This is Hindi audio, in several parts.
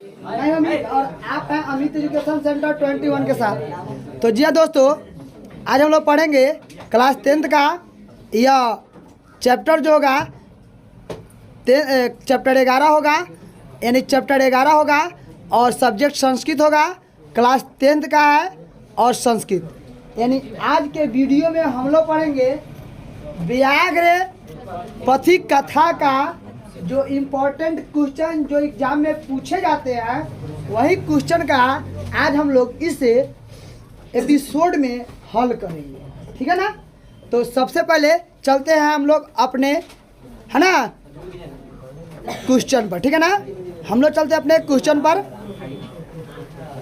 और आप हैं अमित एजुकेशन सेंटर 21 के साथ। तो जी हाँ दोस्तों, आज हम लोग पढ़ेंगे क्लास 10th का यह चैप्टर जो होगा चैप्टर 11 होगा, यानी चैप्टर 11 होगा और सब्जेक्ट संस्कृत होगा। क्लास 10th का है और संस्कृत, यानी आज के वीडियो में हम लोग पढ़ेंगे व्याघ्र पथिक कथा का जो इम्पोर्टेंट क्वेश्चन जो एग्जाम में पूछे जाते हैं, वही क्वेश्चन का आज हम लोग इस एपिसोड में हल करेंगे, ठीक है ना। तो सबसे पहले चलते हैं हम लोग अपने, है ना, क्वेश्चन पर, ठीक है ना। हम लोग चलते हैं अपने क्वेश्चन पर।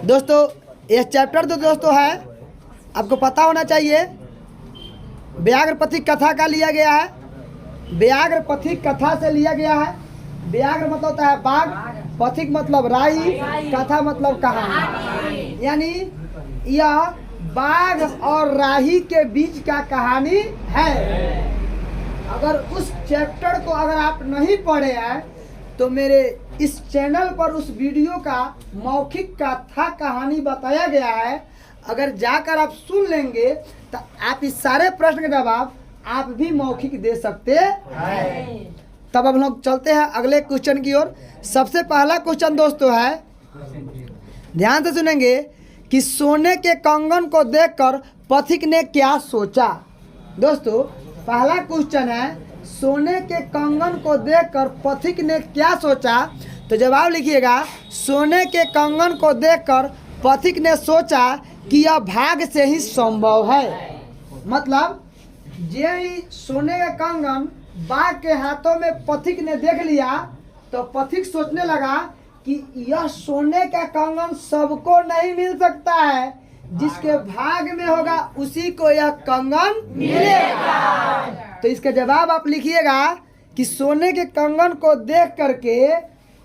दोस्तों यह चैप्टर तो दोस्तों है, आपको पता होना चाहिए, व्याघ्र पथिक कथा का लिया गया है। व्याघ्र पथिक कथा से लिया गया है। व्याघ्र मतलब होता है बाघ, पथिक मतलब राही, कथा मतलब कहानी, यानी यह बाघ और राही के बीच का कहानी है। अगर उस चैप्टर को अगर आप नहीं पढ़े हैं तो मेरे इस चैनल पर उस वीडियो का मौखिक कथा कहानी बताया गया है, अगर जाकर आप सुन लेंगे तो आप इस सारे प्रश्न का जवाब आप भी मौखिक दे सकते हैं। तब हम लोग चलते हैं अगले क्वेश्चन की ओर। सबसे पहला क्वेश्चन दोस्तों है, ध्यान से सुनेंगे कि सोने के कंगन को देखकर पथिक ने क्या सोचा। दोस्तों पहला क्वेश्चन है, सोने के कंगन को देखकर पथिक ने क्या सोचा। तो जवाब लिखिएगा, सोने के कंगन को देखकर पथिक ने सोचा कि यह भाग्य से ही संभव है। मतलब जे ही सोने का कंगन बाघ के हाथों में पथिक ने देख लिया तो पथिक सोचने लगा कि यह सोने का कंगन सबको नहीं मिल सकता है, जिसके भाग में होगा उसी को यह कंगन मिलेगा। तो इसका जवाब आप लिखिएगा कि सोने के कंगन को देख करके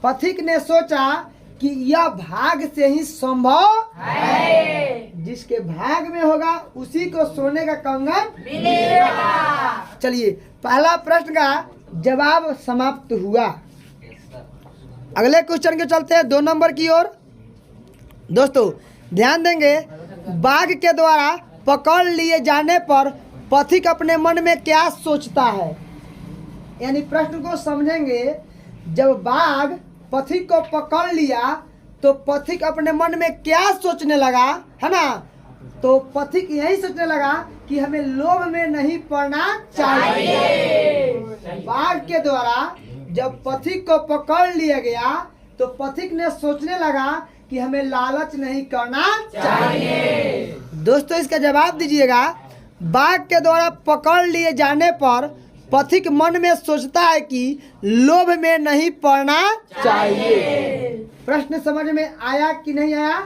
पथिक ने सोचा कि यह भाग से ही संभव है, जिसके भाग में होगा उसी को सोने का कंगन मिलेगा। चलिए पहला प्रश्न का जवाब समाप्त हुआ। अगले क्वेश्चन के चलते हैं 2 नंबर की ओर। दोस्तों ध्यान देंगे, बाघ के द्वारा पकड़ लिए जाने पर पथिक अपने मन में क्या सोचता है। यानी प्रश्न को समझेंगे, जब बाघ पथिक को पकड़ लिया तो पथिक अपने मन में क्या सोचने लगा, है ना। तो पथिक यही सोचने लगा कि हमें लोभ में नहीं पड़ना चाहिए। बाघ के द्वारा जब पथिक को पकड़ लिया गया तो पथिक ने सोचने लगा कि हमें लालच नहीं करना चाहिए। दोस्तों इसका जवाब दीजिएगा, बाघ के द्वारा पकड़ लिए जाने पर पथिक मन में सोचता है कि लोभ में नहीं पड़ना चाहिए। प्रश्न समझ में आया कि नहीं आया?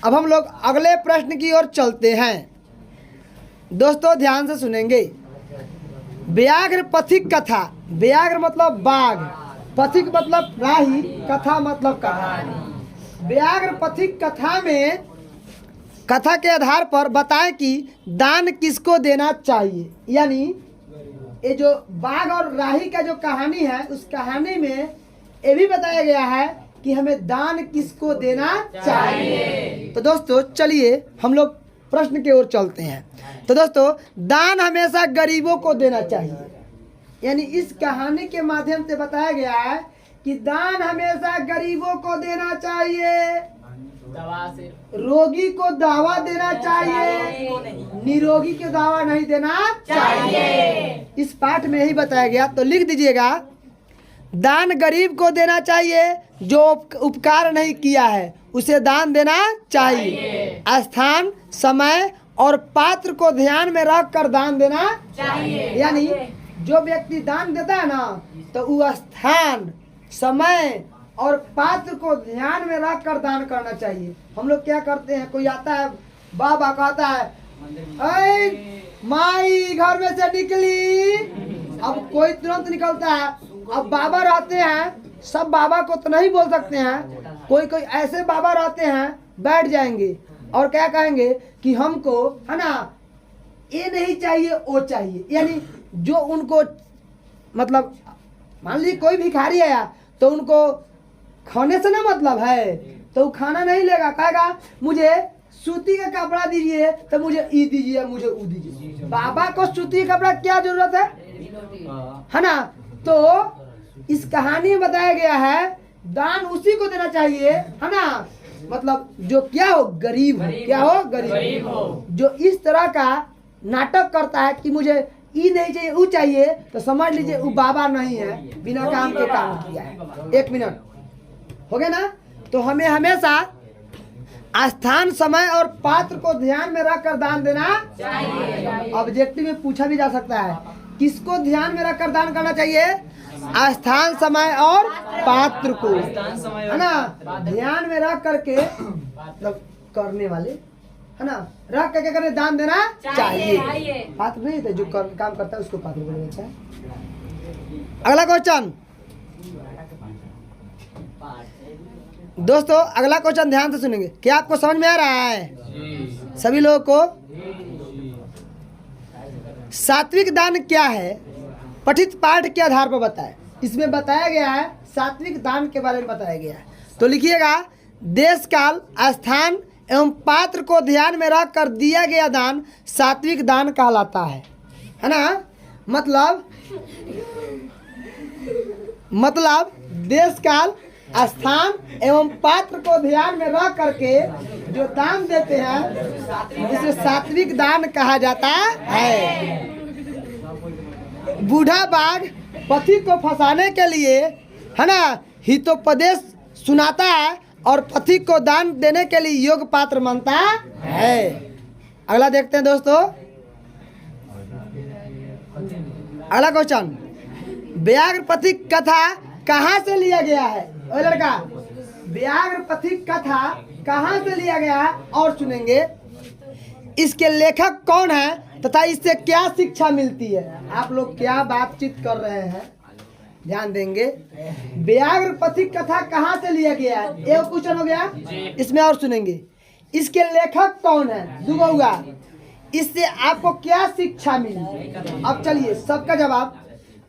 अब हम लोग अगले प्रश्न की ओर चलते हैं। दोस्तों ध्यान से सुनेंगे, व्याघ्र पथिक कथा। व्याघ्र मतलब बाघ, पथिक मतलब राही, कथा मतलब कहानी। व्याघ्र पथिक कथा में कथा के आधार पर बताएं कि दान किसको देना चाहिए। यानी ये जो बाघ और राही का जो कहानी है, उस कहानी में ये भी बताया गया है कि हमें दान किसको देना चाहिए। तो दोस्तों चलिए हम लोग प्रश्न की ओर चलते हैं। तो दोस्तों दान हमेशा गरीबों को देना चाहिए। यानी इस कहानी के माध्यम से बताया गया है कि दान हमेशा गरीबों को देना चाहिए, रोगी को दवा देना चाहिए, निरोगी को दवा नहीं देना चाहिए। इस पाठ में यही बताया गया। तो लिख दीजिएगा, दान गरीब को देना चाहिए, जो उपकार नहीं किया है उसे दान देना चाहिए। स्थान, समय और पात्र को ध्यान में रख कर दान देना चाहिए। यानी जो व्यक्ति दान देता है ना, तो वो स्थान, समय और पात्र को ध्यान में रख कर दान करना चाहिए। हम लोग क्या करते हैं, कोई आता है, बाबा कहता है, ऐ माई घर में से निकली, अब कोई तुरंत निकलता है। अब बाबा रहते हैं, सब बाबा को तो नहीं बोल सकते हैं, कोई कोई ऐसे बाबा रहते हैं बैठ जाएंगे और क्या कहेंगे कि हमको, है ना, ये नहीं चाहिए वो चाहिए। यानी जो उनको, मतलब मान लीजिए कोई भिखारी आया तो उनको खाने से ना मतलब है, तो वो खाना नहीं लेगा, कहेगा मुझे सूती का कपड़ा दीजिए तो मुझे ई दीजिए, मुझे ऊ दीजिए। बाबा को सूती का कपड़ा क्या जरूरत है ना। तो इस कहानी में बताया गया है दान उसी को देना चाहिए, है ना, मतलब जो क्या हो, गरीब हो, क्या हो, गरीब हो। जो इस तरह का नाटक करता है कि मुझे ई नहीं चाहिए ऊ चाहिए, तो समझ लीजिए वो बाबा नहीं है, बिना काम के काम किया है। 1 मिनट हो गया ना। तो हमें हमेशा स्थान, समय और पात्र को ध्यान में रखकर दान देना चाहिए। ऑब्जेक्टिव में पूछा भी जा सकता है, किसको ध्यान में रखकर दान करना चाहिए? स्थान, समय और पात्र को, है ना, ध्यान में रख करके, मतलब करने वाले, है ना, रख करके करने दान देना चाहिए। पात्र नहीं थे, जो काम करता है उसको पात्र बोलना चाहिए। अगला क्वेश्चन दोस्तों, अगला क्वेश्चन ध्यान से सुनेंगे। क्या आपको समझ में आ रहा है सभी लोगों को? सात्विक दान क्या है, पठित पाठ के आधार पर बताएं। इसमें बताया गया है सात्विक दान के बारे में बताया गया है। तो लिखिएगा, देश, काल, स्थान एवं पात्र को ध्यान में रख कर दिया गया दान सात्विक दान कहलाता है ना। मतलब देश, काल, स्थान एवं पात्र को ध्यान में रख करके जो दान देते हैं इसे सात्विक दान कहा जाता है। बूढ़ा बाघ पथिक को फंसाने के लिए, है ना, हितोपदेश सुनाता है और पथिक को दान देने के लिए योग्य पात्र मानता है। अगला देखते हैं दोस्तों, अगला क्वेश्चन, व्याघ्र पथिक कथा कहाँ से लिया गया है? ओ लड़का, व्याघ्र पथिक कथा कहाँ से लिया गया है और सुनेंगे। इसके लेखक कौन है तथा इससे क्या शिक्षा मिलती है? आप लोग क्या बातचीत कर रहे हैं, ध्यान देंगे। व्याघ्र पथिक कथा कहाँ से लिया गया है, ये क्वेश्चन हो गया। इसमें और सुनेंगे, इसके लेखक कौन है, दुगो हुआ, इससे आपको क्या शिक्षा मिली। अब चलिए सबका जवाब।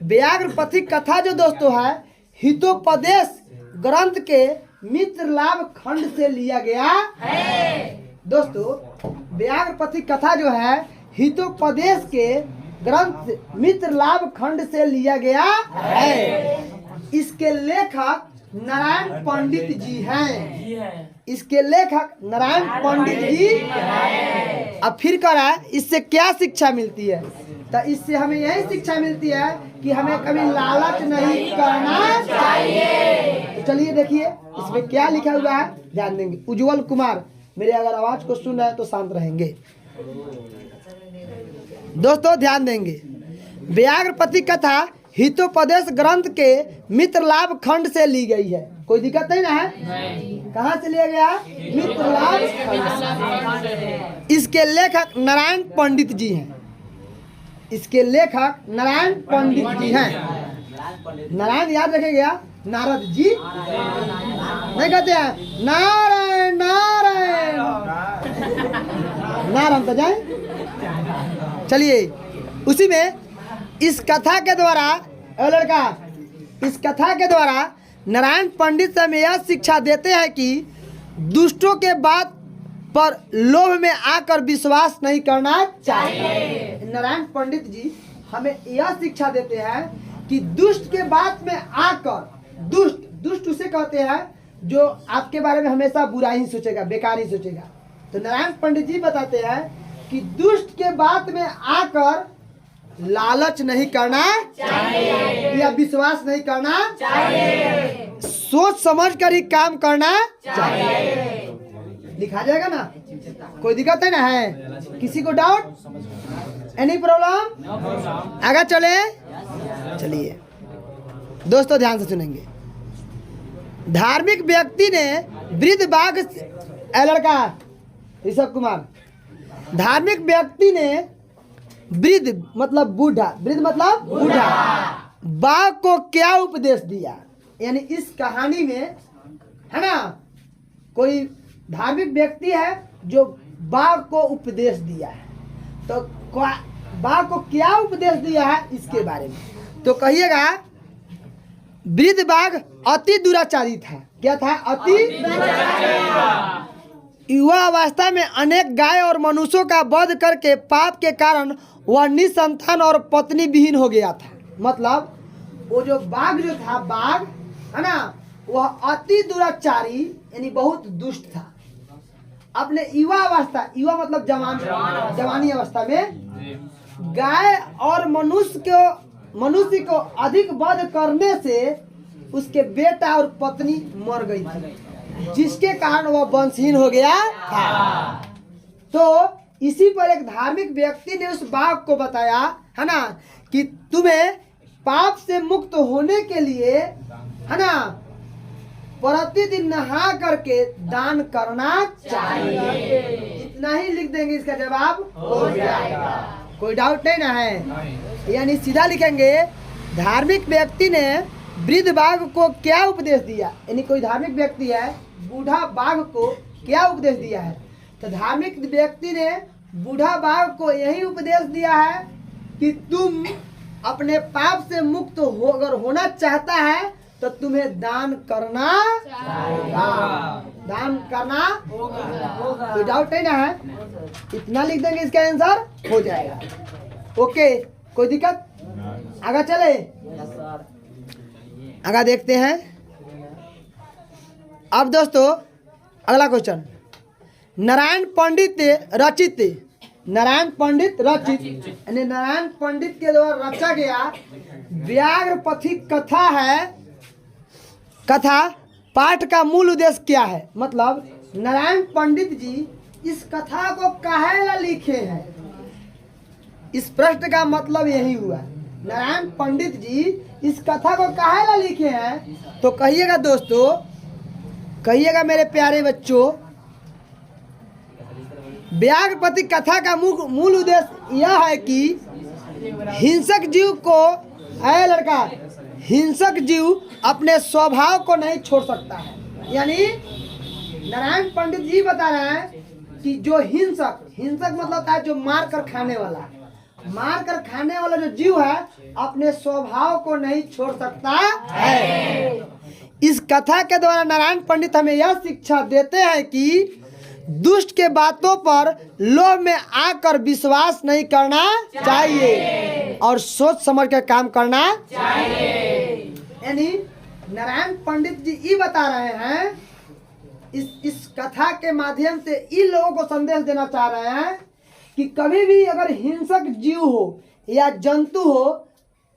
व्याघ्र पथिक कथा जो दोस्तों है हितोपदेश ग्रंथ के मित्र लाभ खंड से लिया गया है। दोस्तों व्याघ्र पथिक कथा जो है हितोपदेश के ग्रंथ मित्र लाभ खंड से लिया गया है। इसके लेखक नारायण पंडित जी हैं। इसके लेखक नारायण पंडित जी। अब फिर कह रहा है इससे क्या शिक्षा मिलती है, तो इससे हमें यही शिक्षा मिलती है कि हमें कभी लालच नहीं करना चाहिए। तो चलिए देखिए इसमें क्या लिखा हुआ है, ध्यान देंगे। उज्जवल कुमार, मेरे अगर आवाज को सुन रहे हैं तो शांत रहेंगे। दोस्तों ध्यान देंगे, व्याघ्र पथिक कथा हितोपदेश ग्रंथ के मित्र लाभ खंड से ली गई है। कोई दिक्कत नहीं ना है? कहाँ से लिया गया? मित्र लाभ खंड। इसके लेखक नारायण पंडित जी हैं। इसके लेखक नारायण पंडित जी हैं। नारायण याद रखेगा, नारद जी नहीं कहते हैं नारायण नारायण नारायण तो जाए। चलिए उसी में इस कथा के द्वारा, लड़का, इस कथा के द्वारा नारायण पंडित हमें यह शिक्षा देते हैं कि दुष्टों के बात पर लोभ में आकर विश्वास नहीं करना चाहिए। नारायण पंडित जी हमें यह शिक्षा देते हैं कि दुष्ट के बात में आकर, दुष्ट उसे कहते हैं जो आपके बारे में हमेशा बुरा ही सोचेगा, बेकार ही सोचेगा। तो नारायण पंडित जी बताते हैं कि दुष्ट के बात में आकर लालच नहीं करना चाहिए या विश्वास नहीं करना चाहिए, सोच समझ कर ही काम करना चाहिए। लिखा जाएगा ना, कोई दिक्कत है ना? है किसी को डाउट, एनी प्रॉब्लम? आगे चले। चलिए दोस्तों ध्यान से सुनेंगे। धार्मिक व्यक्ति ने वृद्ध बाघ, लड़का ऋषभ कुमार, धार्मिक व्यक्ति ने वृद्ध मतलब बूढ़ा, वृद्ध मतलब बूढ़ा, बाघ को क्या उपदेश दिया? यानी इस कहानी में है ना कोई धार्मिक व्यक्ति है जो बाघ को उपदेश दिया है, तो बाघ को क्या उपदेश दिया है इसके बारे में तो कहिएगा। वृद्ध बाघ अति दुराचारी था। क्या था? अति युवा अवस्था में अनेक गाय और मनुष्यों का वध करके पाप के कारण वह निसंतान और पत्नी विहीन हो गया था। मतलब वो जो बाघ जो था, बाघ है ना, वह अति दुराचारी यानी बहुत दुष्ट था। अपने युवा अवस्था, युवा मतलब जवानी अवस्था में गाय और मनुष्य को अधिक वध करने से उसके बेटा और पत्नी मर गई थी, जिसके कारण वह वंशहीन हो गया था। तो इसी पर एक धार्मिक व्यक्ति ने उस बाघ को बताया, है ना, कि तुम्हें पाप से मुक्त होने के लिए, है ना, प्रतिदिन नहा करके दान करना चाहिए। इतना ही लिख देंगे, इसका जवाब हो जाएगा। कोई डाउट नहीं ना है? यानी सीधा लिखेंगे, धार्मिक व्यक्ति ने वृद्ध बाघ को क्या उपदेश दिया। यानी कोई धार्मिक व्यक्ति है, बूढ़ा बाघ को क्या उपदेश दिया है? तो धार्मिक व्यक्ति ने बूढ़ा बाघ को यही उपदेश दिया है कि तुम अपने पाप से मुक्त अगर होना चाहता है तो तुम्हें दान करना होगा, दान करना होगा। कोई डाउट नहीं ना है? इतना लिख देंगे, इसका आंसर हो जाएगा। ओके, कोई दिक्कत? आगे चले, आगे देखते हैं। अब दोस्तों अगला क्वेश्चन, नारायण पंडित रचित यानी नारायण पंडित के द्वारा रचा गया व्याघ्र पथिक कथा है, कथा पाठ का मूल उद्देश्य क्या है? मतलब नारायण पंडित जी इस कथा को काहे ला लिखे हैं? इस प्रश्न का मतलब यही हुआ, नारायण पंडित जी इस कथा को काहे ला लिखे हैं? तो कहिएगा दोस्तों, कहिएगा मेरे प्यारे बच्चों, व्याघ्रपति कथा का मूल उद्देश्य यह है कि हिंसक जीव को, लड़का, हिंसक जीव अपने स्वभाव को नहीं छोड़ सकता है। यानी नारायण पंडित जी बता रहे हैं कि जो हिंसक मतलब होता है जो मार कर खाने वाला जो जीव है अपने स्वभाव को नहीं छोड़ सकता है। इस कथा के द्वारा नारायण पंडित हमें यह शिक्षा देते हैं कि दुष्ट के बातों पर लोभ में आकर विश्वास नहीं करना चाहिए और सोच समझ कर काम करना चाहिए। यानी नारायण पंडित जी ये बता रहे हैं, इस कथा के माध्यम से इन लोगों को संदेश देना चाह रहे हैं कि कभी भी अगर हिंसक जीव हो या जंतु हो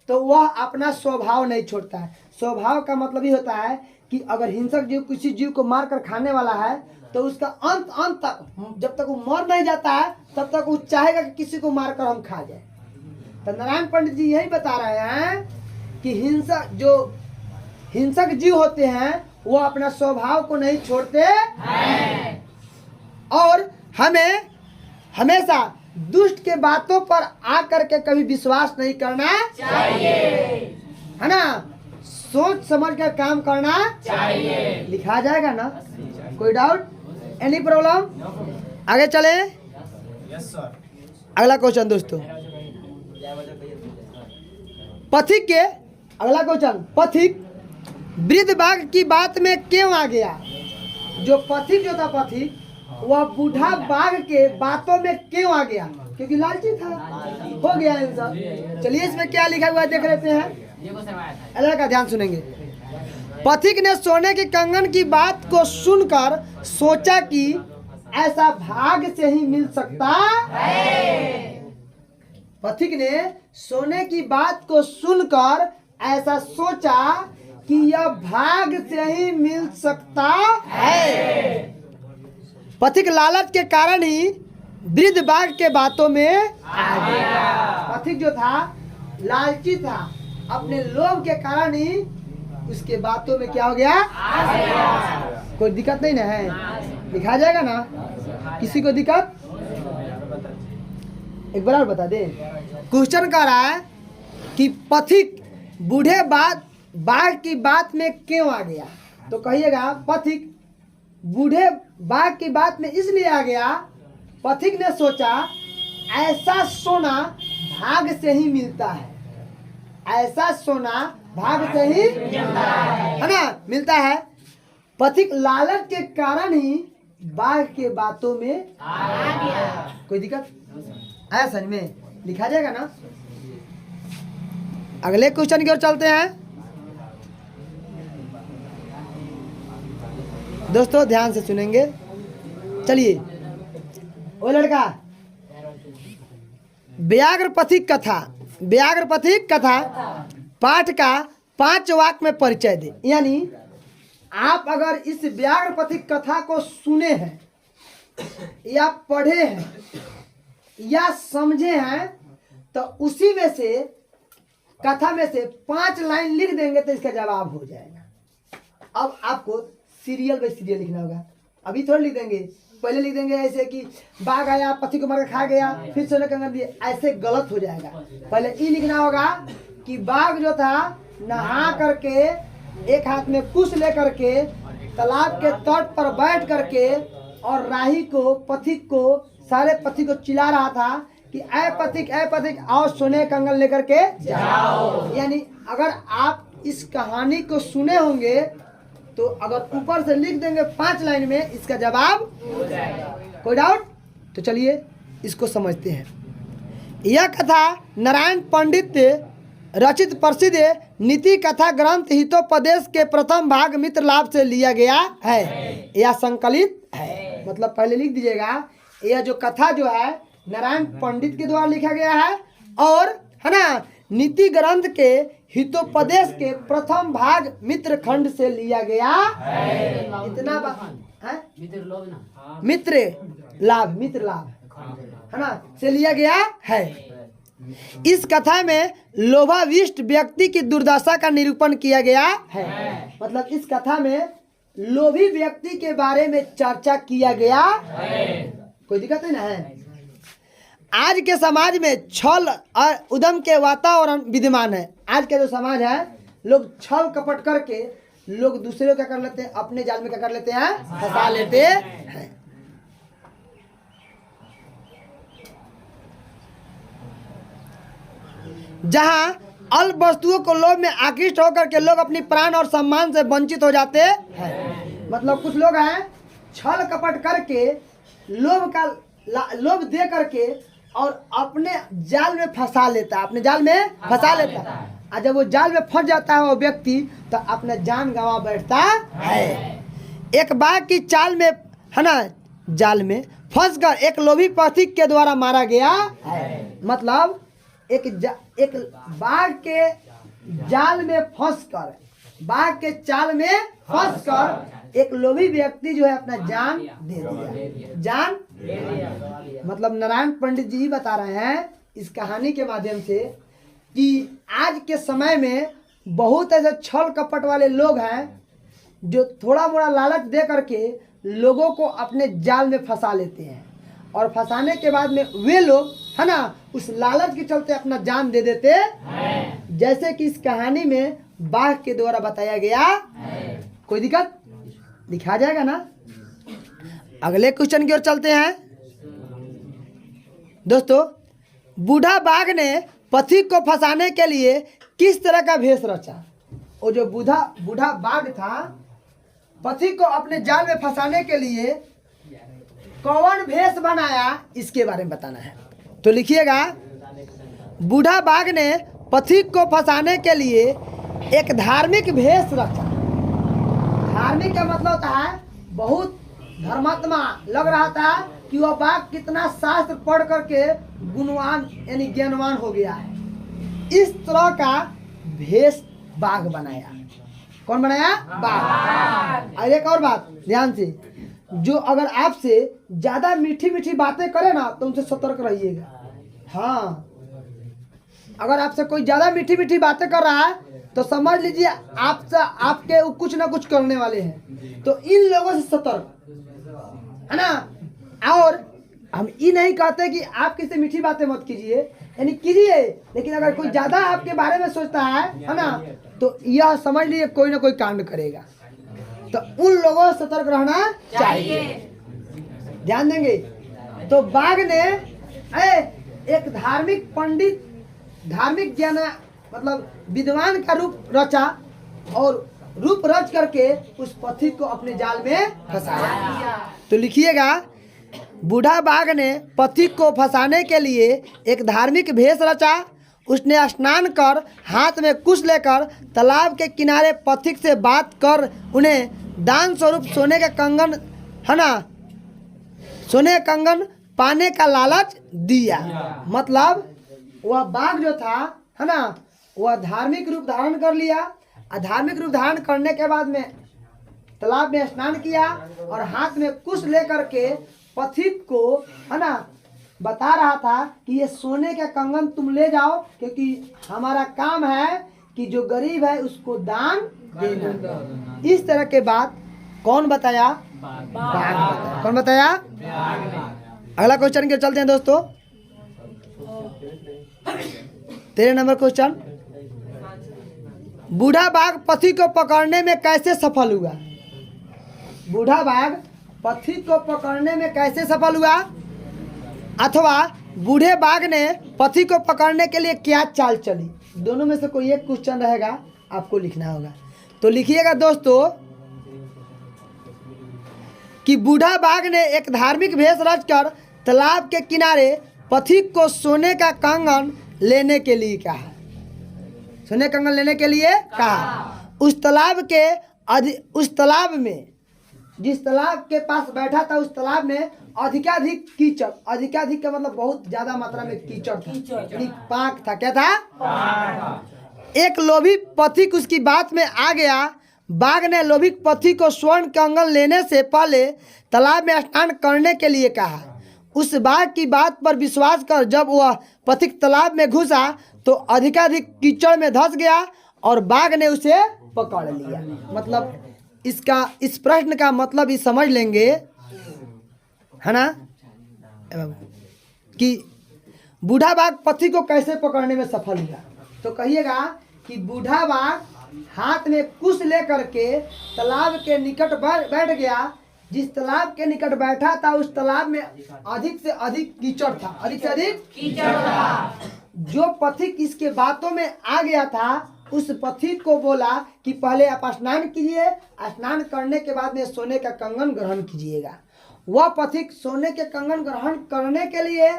तो वह अपना स्वभाव नहीं छोड़ता है। स्वभाव का मतलब ये होता है कि अगर हिंसक जीव किसी जीव को मार कर खाने वाला है तो उसका अंत तक, जब तक वो मर नहीं जाता है तब तक वो चाहेगा कि किसी को मारकर हम खा जाए। तो नारायण पंडित जी यही बता रहे हैं कि हिंसक जीव होते हैं वो अपना स्वभाव को नहीं छोड़ते हैं और हमें हमेशा दुष्ट के बातों पर आकर के कभी विश्वास नहीं करना चाहिए, है ना, सोच समझ कर काम करना चाहिए। लिखा जाएगा ना? कोई डाउट, एनी प्रॉब्लम? आगे चले। Yes sir. अगला क्वेश्चन दोस्तों, पथिक के अगला क्वेश्चन, पथिक वृद्ध बाघ की बात में क्यों आ गया? जो पथिक जो था, पथिक वह बूढ़ा बाघ के बातों में क्यों आ गया? क्योंकि लालची था। हो गया आंसर। चलिए इसमें क्या लिखा हुआ है देख लेते हैं। अल्लाह का ध्यान सुनेंगे। पथिक ने सोने के कंगन की बात को सुनकर सोचा कि ऐसा भाग्य से ही मिल सकता है। पथिक ने सोने की बात को सुनकर ऐसा सोचा कि यह भाग्य से ही मिल सकता है। पथिक लालच के कारण ही वृद्ध बाघ के बातों में आ गया। पथिक जो था लालची था, अपने लोभ के कारण ही उसके बातों में क्या हो गया? आ गया। कोई दिक्कत नहीं ना है? लिखा जाएगा ना? किसी को दिक्कत? एक बार और बता दे। क्वेश्चन कर रहा है कि पथिक बूढ़े बाघ की बात में क्यों आ गया? तो कहिएगा पथिक बूढ़े बाघ की बात में इसलिए आ गया, पथिक ने सोचा ऐसा सोना भाग्य से ही मिलता है, ऐसा सोना भाग्य से ही है ना मिलता है। पथिक लालच के कारण ही बाघ के बातों में आ गया। कोई दिक्कत आया समझ में? लिखा जाएगा ना। अगले क्वेश्चन की ओर चलते हैं। दोस्तों ध्यान से सुनेंगे। चलिए, ओ लड़का, व्याघ्र पथिक कथा, व्याघ्र पथिक कथा पाठ का 5 वाक्य में परिचय दे। यानी आप अगर इस व्याघ्र पथिक कथा को सुने हैं या पढ़े हैं या समझे हैं तो उसी में से कथा में से 5 लाइन लिख देंगे तो इसका जवाब हो जाएगा। अब आपको सीरियल बाय सीरियल लिखना होगा। अभी थोड़ा लिख देंगे, पहले लिख देंगे ऐसे कि बाघ आया पथिक को मार के खा गया, फिर सोने कंगन दिए, ऐसे गलत हो जाएगा। पहले ये लिखना होगा कि बाघ जो था नहा करके एक हाथ में कुश लेकर के तालाब के तट पर बैठ करके और राही को पथिक को सारे पथिक को चिल्ला रहा था कि ऐ पथिक आओ सोने कंगन लेकर के जाओ। यानी अगर आप इस कहानी को सुने होंगे तो अगर ऊपर से लिख देंगे 5 लाइन में इसका जवाब हो जाएगा। कोई डाउट? तो चलिए इसको समझते हैं। यह कथा नारायण पंडित रचित प्रसिद्ध नीति कथा ग्रंथ हितोपदेश के प्रथम भाग मित्र लाभ से लिया गया है। यह संकलित है, मतलब पहले लिख दीजिएगा। यह जो कथा जो है नारायण पंडित के द्वारा लिखा गया है और है ना नीति ग्रंथ के हितोपदेश के प्रथम भाग मित्र खंड से लिया गया है। इतना मित्र लाभ है ना से लिया गया है। इस कथा में लोभाविष्ट व्यक्ति की दुर्दशा का निरूपण किया गया है। मतलब इस कथा में लोभी व्यक्ति के बारे में चर्चा किया गया है। कोई दिक्कत नहीं ना है? आज के समाज में छल और उद्यम के वातावरण विद्यमान है। आज के जो समाज है लोग छल कपट करके लोग दूसरे को क्या कर लेते हैं, अपने जाल में क्या कर लेते हैं, फंसा लेते हैं। जहां अल्प वस्तुओं को लोभ में आकृष्ट होकर के लोग अपनी प्राण और सम्मान से वंचित हो जाते हैं। मतलब कुछ लोग हैं छल कपट करके लोभ दे करके और अपने जाल में फंसा लेता है, अपने जाल में फंसा लेता है। और जब वो जाल में फंस जाता है वो व्यक्ति तो अपना जान गंवा बैठता है। एक बाघ की चाल में है ना जाल में फंसकर एक लोभी पथिक के द्वारा मारा गया है। मतलब एक बाघ के जाल में फंसकर, बाघ के चाल में फंसकर एक लोभी व्यक्ति जो है अपना जान दे दिया। जान दे दिया। मतलब नारायण पंडित जी बता रहे हैं इस कहानी के माध्यम से कि आज के समय में बहुत ऐसे छल कपट वाले लोग हैं जो थोड़ा मोड़ा लालच दे करके लोगों को अपने जाल में फंसा लेते हैं और फंसाने के बाद में वे लोग है ना उस लालच के चलते अपना जान दे देते हैं। जैसे कि इस कहानी में बाघ के द्वारा बताया गया। कोई दिक्कत? दिखा जाएगा ना। अगले क्वेश्चन की ओर चलते हैं। दोस्तों, बूढ़ा बाघ ने पथिक को फंसाने के लिए किस तरह का भेष रचा? वो जो बूढ़ा बाघ था पथिक को अपने जाल में फंसाने के लिए कौन भेष बनाया इसके बारे में बताना है। तो लिखिएगा, बूढ़ा बाघ ने पथिक को फंसाने के लिए एक धार्मिक भेष रचा। धार्मिक का मतलब होता है बहुत धर्मात्मा लग रहा था कि वह बाघ कितना शास्त्र पढ़ करके गुणवान यानी ज्ञानवान हो गया है। इस तरह का भेष बाघ बनाया। कौन बनाया? बाघ। और एक और बात ध्यान से, जो अगर आपसे ज्यादा मीठी मीठी बातें करे ना तो उनसे सतर्क रहिएगा। हाँ, अगर आपसे कोई ज्यादा मीठी मीठी बातें कर रहा है तो समझ लीजिए आपके कुछ ना कुछ करने वाले हैं। तो इन लोगों से सतर्क है ना। और हम ये नहीं कहते कि आप किसी मीठी बातें मत कीजिए, यानी कीजिए, लेकिन अगर कोई ज्यादा आपके बारे में सोचता है ना, तो यह समझ लीजिए कोई ना कोई कांड करेगा। तो उन लोगों से सतर्क रहना चाहिए। ध्यान देंगे। तो बाघ ने एक धार्मिक पंडित, धार्मिक ज्ञान मतलब विद्वान का रूप रचा और रूप रच करके उस पथिक को अपने जाल में फंसाया। तो लिखिएगा, बूढ़ा बाघ ने पथिक को फंसाने के लिए एक धार्मिक भेष रचा। उसने स्नान कर हाथ में कुश लेकर तालाब के किनारे पथिक से बात कर उन्हें दान स्वरूप सोने के कंगन, है ना, सोने के कंगन पाने का लालच दिया। मतलब वह बाघ जो था, है ना, वह धार्मिक रूप धारण कर लिया। धार्मिक रूप धारण करने के बाद में तालाब में स्नान किया और हाथ में कुश लेकर के पथिक को, है ना, बता रहा था कि ये सोने के कंगन तुम ले जाओ, क्योंकि हमारा काम है कि जो गरीब है उसको दान देना। इस तरह के बात कौन बताया? बाघ बताया। कौन बताया? अगला क्वेश्चन के चलते हैं दोस्तों। 13 नंबर क्वेश्चन, बूढ़ा बाघ पथिक को पकड़ने में कैसे सफल हुआ? बूढ़ा बाघ पथिक को पकड़ने में कैसे सफल हुआ, अथवा बूढ़े बाघ ने पथिक को पकड़ने के लिए क्या चाल चली? दोनों में से कोई एक क्वेश्चन रहेगा, आपको लिखना होगा। तो लिखिएगा दोस्तों कि बूढ़ा बाघ ने एक धार्मिक भेष रचकर तालाब के किनारे पथिक को सोने का कंगन लेने के लिए कहा। सोने का कंगन लेने के लिए कहा। उस तालाब में जिस तालाब के पास बैठा था, उस तालाब में अधिकाधिक कीचड़, अधिकाधिक का मतलब बहुत ज्यादा मात्रा में कीचड़ था, पाक था। क्या था? एक लोभी पथिक उसकी बात में आ गया। बाघ ने लोभी पथिक को स्वर्ण कंगन लेने से पहले तालाब में स्नान करने के लिए कहा। उस बाघ की बात पर विश्वास कर जब वह पथिक तालाब में घुसा तो अधिकाधिक कीचड़ में धंस गया और बाघ ने उसे पकड़ लिया। मतलब इस प्रश्न का मतलब ही समझ लेंगे, है ना, कि बूढ़ा बाघ पथिक को कैसे पकड़ने में सफल हुआ। तो कहिएगा कि बूढ़ा बाघ हाथ में कुश लेकर के तालाब के निकट बैठ गया। जिस तालाब के निकट बैठा था उस तालाब में अधिक से अधिक कीचड़ था, अधिक से अधिक कीचड़ था। जो पथिक इसके बातों में आ गया था उस पथिक को बोला कि पहले आप स्नान कीजिए, स्नान करने के बाद में सोने का कंगन ग्रहण कीजिएगा। वह पथिक सोने के कंगन ग्रहण करने के लिए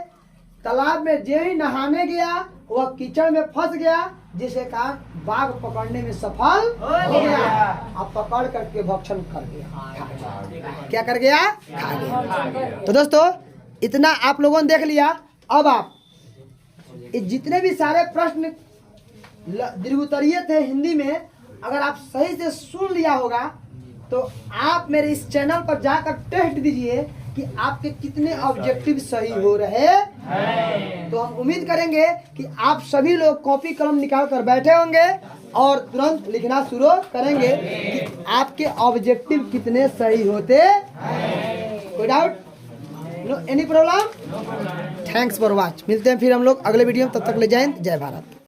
तालाब में जो ही नहाने गया वह कीचड़ में फंस गया, जिसके कारण बाघ पकड़ने में सफल हो गया। अब पकड़ करके भक्षण कर गया। क्या कर गया? खा गया। तो दोस्तों इतना आप लोगों ने देख लिया। अब आप जितने भी सारे प्रश्न दीर्घोत्तरीय थे हिंदी में, अगर आप सही से सुन लिया होगा तो आप मेरे इस चैनल पर जाकर टेस्ट दीजिए कि आपके कितने ऑब्जेक्टिव सही हो रहे हैं। तो हम उम्मीद करेंगे कि आप सभी लोग कॉपी कलम निकाल कर बैठे होंगे और तुरंत लिखना शुरू करेंगे कि आपके ऑब्जेक्टिव कितने सही होते हैं। कोई doubt? No any problem? Thanks for watch. मिलते हैं फिर हम लोग अगले वीडियो में, तब तक ले जय हिंद, जय भारत।